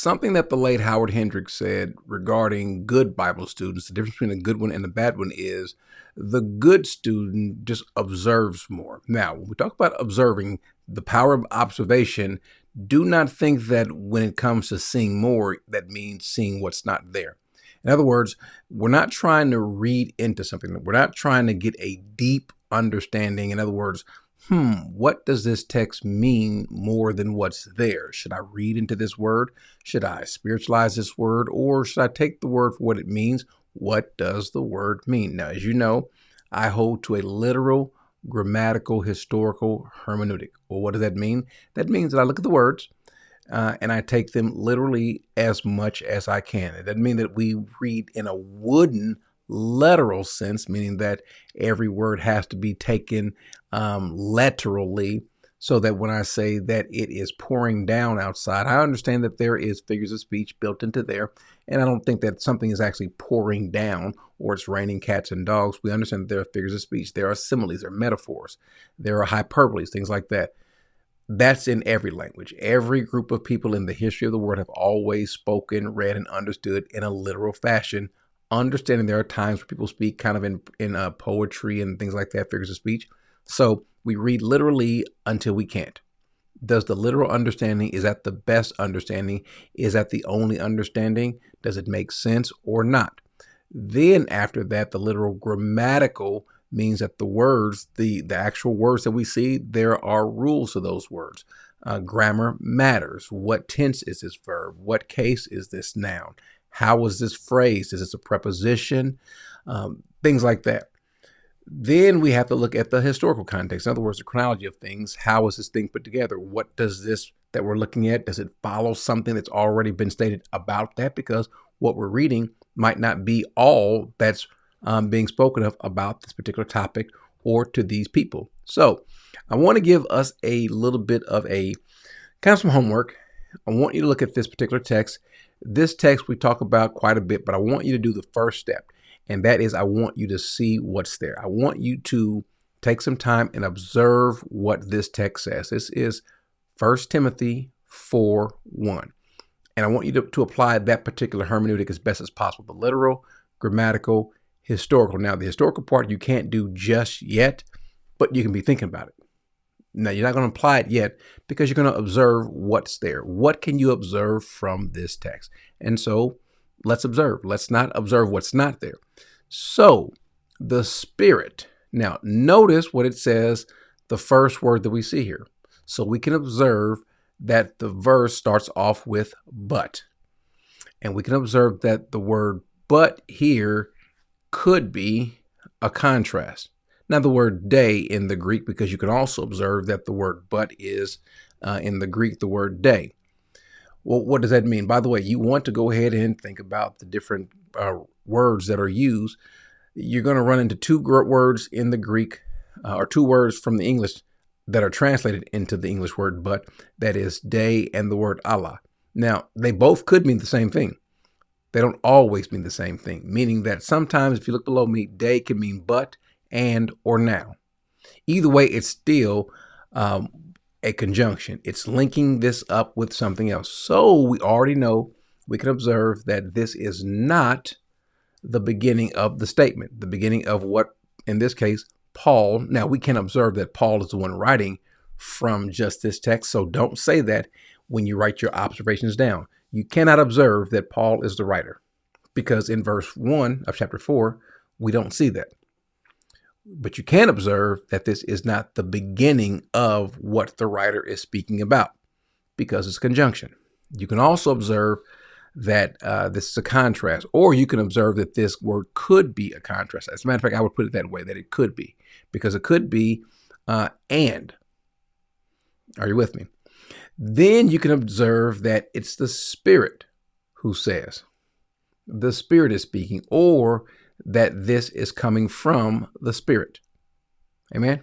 Something that the late Howard Hendricks said regarding good Bible students, the difference between a good one and a bad one is the good student just observes more. Now, when we talk about observing, the power of observation, do not think that when it comes to seeing more, that means seeing what's not there. In other words, we're not trying to read into something. We're not trying to get a deep understanding. In other words, what does this text mean more than what's there? Should I read into this word? Should I spiritualize this word? Or should I take the word for what it means? What does the word mean? Now, as you know, I hold to a literal, grammatical, historical hermeneutic. Well, what does that mean? That means that I look at the words and I take them literally as much as I can. It doesn't mean that we read in a wooden literal sense, meaning that every word has to be taken literally, so that when I say that it is pouring down outside, I understand that there is figures of speech built into there, and I don't think that something is actually pouring down or it's raining cats and dogs. We understand that there are figures of speech, there are similes, there are metaphors, there are hyperboles, things like that. That's in every language. Every group of people in the history of the world have always spoken, read, and understood in a literal fashion, understanding there are times where people speak kind of in poetry and things like that, figures of speech. So we read literally until we can't. Does the literal understanding, is that the best understanding? Is that the only understanding? Does it make sense or not? Then after that, the literal grammatical means that the words, the actual words that we see, there are rules to those words. Grammar matters. What tense is this verb? What case is this noun? How was this phrased? Is this a preposition? Things like that. Then we have to look at the historical context. In other words, the chronology of things. How is this thing put together? What does this that we're looking at, does it follow something that's already been stated about that? Because what we're reading might not be all that's being spoken of about this particular topic or to these people. So I want to give us a little bit of a kind of some homework. I want you to look at this particular text. This text we talk about quite a bit, but I want you to do the first step. And that is, I want you to see what's there. I want you to take some time and observe what this text says. This is 1 Timothy 4:1. And I want you to apply that particular hermeneutic as best as possible. The literal, grammatical, historical. Now, the historical part you can't do just yet, but you can be thinking about it. Now, you're not going to apply it yet because you're going to observe what's there. What can you observe from this text? And so let's observe. Let's not observe what's not there. So the Spirit. Now, notice what it says, the first word that we see here. So we can observe that the verse starts off with but. And we can observe that the word but here could be a contrast. Now, the word day in the Greek, because you can also observe that the word but is in the Greek, the word day. Well, what does that mean? By the way, you want to go ahead and think about the different words that are used. You're going to run into two words in the Greek or two words from the English that are translated into the English word but, that is day and the word Allah. Now, they both could mean the same thing. They don't always mean the same thing, meaning that sometimes if you look below me, day can mean but, and, or now. Either way, it's still a conjunction. It's linking this up with something else. So we already know, we can observe that this is not the beginning of the statement, the beginning of what, in this case, Paul. Now, we can observe that Paul is the one writing from just this text. So don't say that when you write your observations down. You cannot observe that Paul is the writer, because in verse 1 of chapter 4, we don't see that. But you can observe that this is not the beginning of what the writer is speaking about, because it's conjunction. You can also observe that this is a contrast, or you can observe that this word could be a contrast. As a matter of fact, I would put it that way, that it could be, because it could be and. Are you with me? Then you can observe that it's the Spirit who says. The Spirit is speaking, or that this is coming from the Spirit. Amen.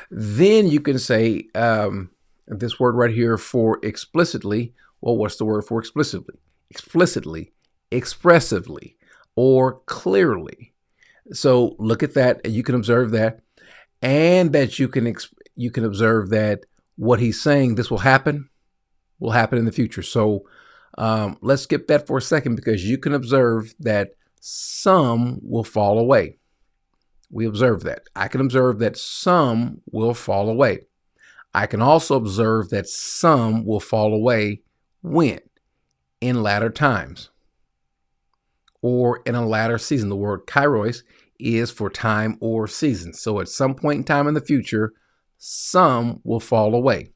Then you can say this word right here for explicitly. Well, what's the word for explicitly? Explicitly, expressively, or clearly. So look at that, and you can observe that, and that you can observe that what he's saying, this will happen in the future. So Let's skip that for a second because you can observe that some will fall away. We observe that. I can observe that some will fall away. I can also observe that some will fall away when? In latter times or in a latter season. The word kairos is for time or season. So at some point in time in the future, some will fall away.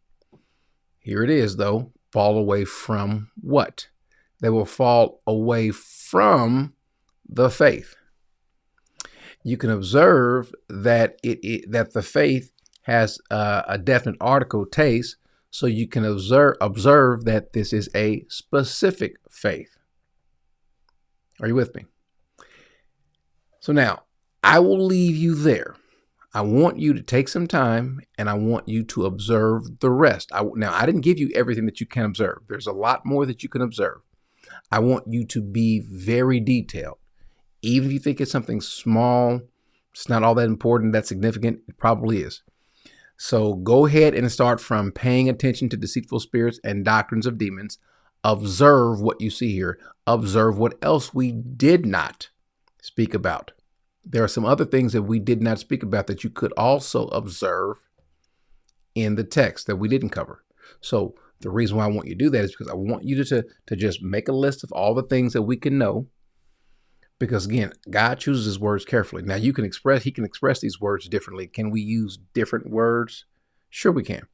Here it is, though. Fall away from what? They will fall away from the faith. You can observe that that the faith has a definite article taste, so you can observe that this is a specific faith. Are you with me? So now, I will leave you there. I want you to take some time and I want you to observe the rest. Now, I didn't give you everything that you can observe. There's a lot more that you can observe. I want you to be very detailed. Even if you think it's something small, it's not all that important, that significant, it probably is. So go ahead and start from paying attention to deceitful spirits and doctrines of demons. Observe what you see here. Observe what else we did not speak about. There are some other things that we did not speak about that you could also observe in the text that we didn't cover. So the reason why I want you to do that is because I want you to just make a list of all the things that we can know. Because again, God chooses his words carefully. Now he can express these words differently. Can we use different words? Sure we can.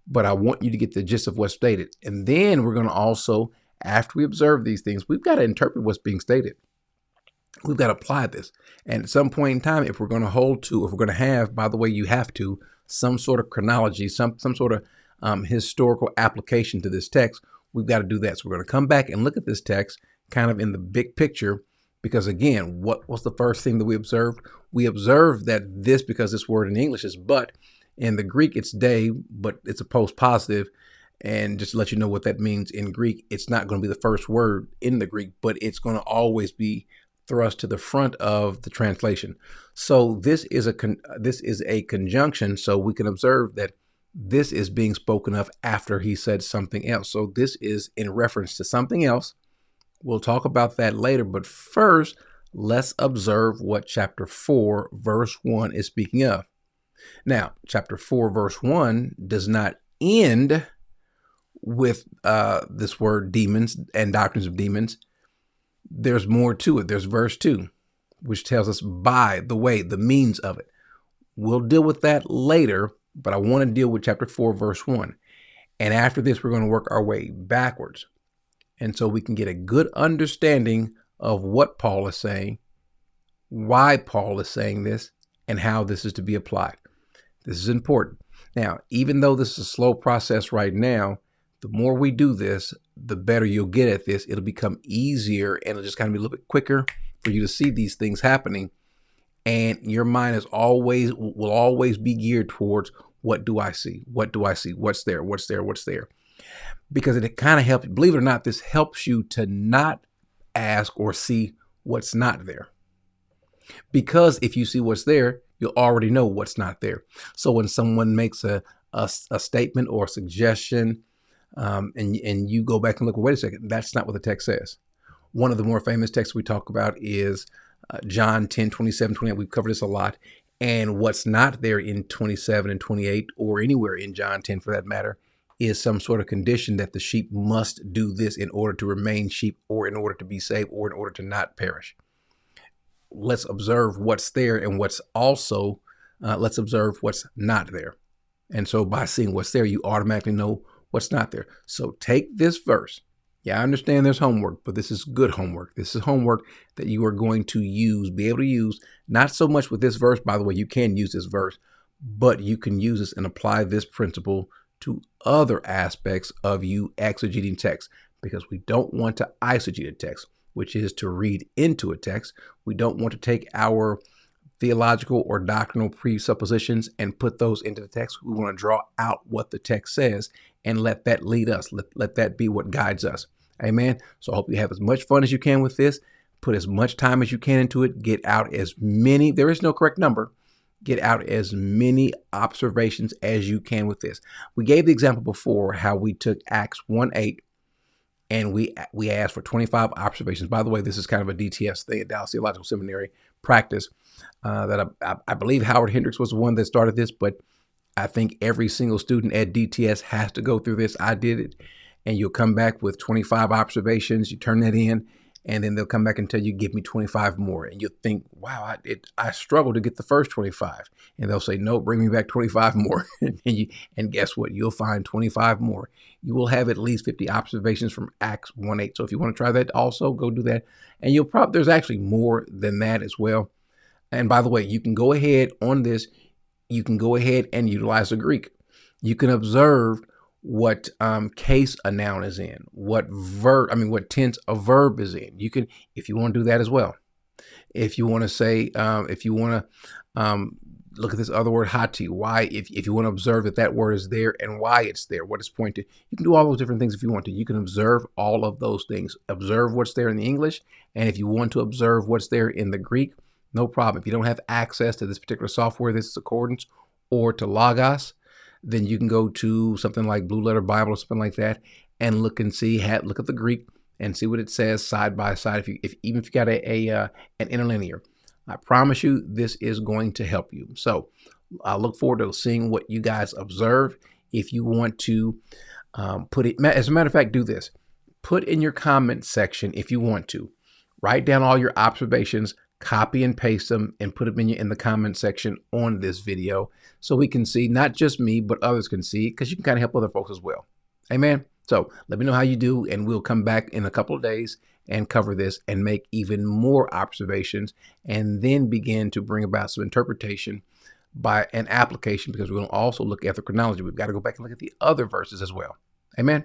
But I want you to get the gist of what's stated. And then we're going to also, after we observe these things, we've got to interpret what's being stated. We've got to apply this. And at some point in time, if we're going to have, by the way, you have to, some sort of chronology, some sort of historical application to this text, we've got to do that. So we're going to come back and look at this text kind of in the big picture. Because again, what was the first thing that we observed? We observed that this, because this word in English is but, in the Greek it's day, but it's a post-positive. And just to let you know what that means in Greek, it's not going to be the first word in the Greek, but it's going to always be thrust to the front of the translation. So this is a conjunction, so we can observe that this is being spoken of after he said something else. So this is in reference to something else. We'll talk about that later, but first, let's observe what chapter 4, verse 1 is speaking of. Now, chapter 4, verse 1 does not end with this word demons and doctrines of demons. There's more to it. There's verse 2, which tells us by the way, the means of it. We'll deal with that later, but I want to deal with chapter 4, verse 1. And after this, we're going to work our way backwards. And so we can get a good understanding of what Paul is saying, why Paul is saying this, and how this is to be applied. This is important. Now, even though this is a slow process right now, the more we do this, the better you'll get at this. It'll become easier and it'll just kind of be a little bit quicker for you to see these things happening. And your mind will always be geared towards, what do I see? What do I see? What's there? What's there? What's there? Because it kind of helps, believe it or not, this helps you to not ask or see what's not there. Because if you see what's there, you'll already know what's not there. So when someone makes a statement or a suggestion, and you go back and look, well, wait a second, that's not what the text says. One of the more famous texts we talk about is John 10, 27, 28. We've covered this a lot. And what's not there in 27 and 28, or anywhere in John 10 for that matter, is some sort of condition that the sheep must do this in order to remain sheep, or in order to be saved, or in order to not perish. Let's observe what's there and what's also, let's observe what's not there. And so by seeing what's there, you automatically know what's not there. So take this verse. Yeah, I understand there's homework, but this is good homework. This is homework that you are going to be able to use, not so much with this verse. By the way, you can use this verse, but you can use this and apply this principle to other aspects of you exegeting text, because we don't want to eisegete a text, which is to read into a text. We don't want to take our theological or doctrinal presuppositions and put those into the text. We want to draw out what the text says and let that lead us. Let that be what guides us. Amen. So I hope you have as much fun as you can with this. Put as much time as you can into it. Get out as many, there is no correct number. Get out as many observations as you can with this. We gave the example before how we took Acts 1:8 and we asked for 25 observations. By the way, this is kind of a DTS thing at Dallas Theological Seminary practice that I believe Howard Hendricks was the one that started this, but I think every single student at DTS has to go through this. I did it, and you'll come back with 25 observations. You turn that in, and then they'll come back and tell you, give me 25 more. And you'll think, wow, I struggled to get the first 25. And they'll say, no, bring me back 25 more. and guess what? You'll find 25 more. You will have at least 50 observations from Acts 1:8. So if you want to try that also, go do that. And you'll probably, there's actually more than that as well. And by the way, you can go ahead on this. You can go ahead and utilize the Greek. You can observe what case a noun is in, what tense a verb is in. You can, if you want to do that as well. If you want to say, if you want to look at this other word, hati, why, if you want to observe that word is there and why it's there, what it's pointed, you can do all those different things if you want to. You can observe all of those things. Observe what's there in the English, and if you want to observe what's there in the Greek, no problem. If you don't have access to this particular software, this is Accordance, or to Logos, then you can go to something like Blue Letter Bible or something like that and look and see, look at the Greek and see what it says side by side. Even if you got an interlinear, I promise you this is going to help you. So I look forward to seeing what you guys observe. If you want to put it, as a matter of fact, do this. Put in your comment section if you want to. Write down all your observations, copy and paste them, and put them in the comment section on this video so we can see, not just me, but others can see, because you can kind of help other folks as well. Amen. So let me know how you do, and we'll come back in a couple of days and cover this and make even more observations, and then begin to bring about some interpretation by an application, because we're going to also look at the chronology. We've got to go back and look at the other verses as well. Amen.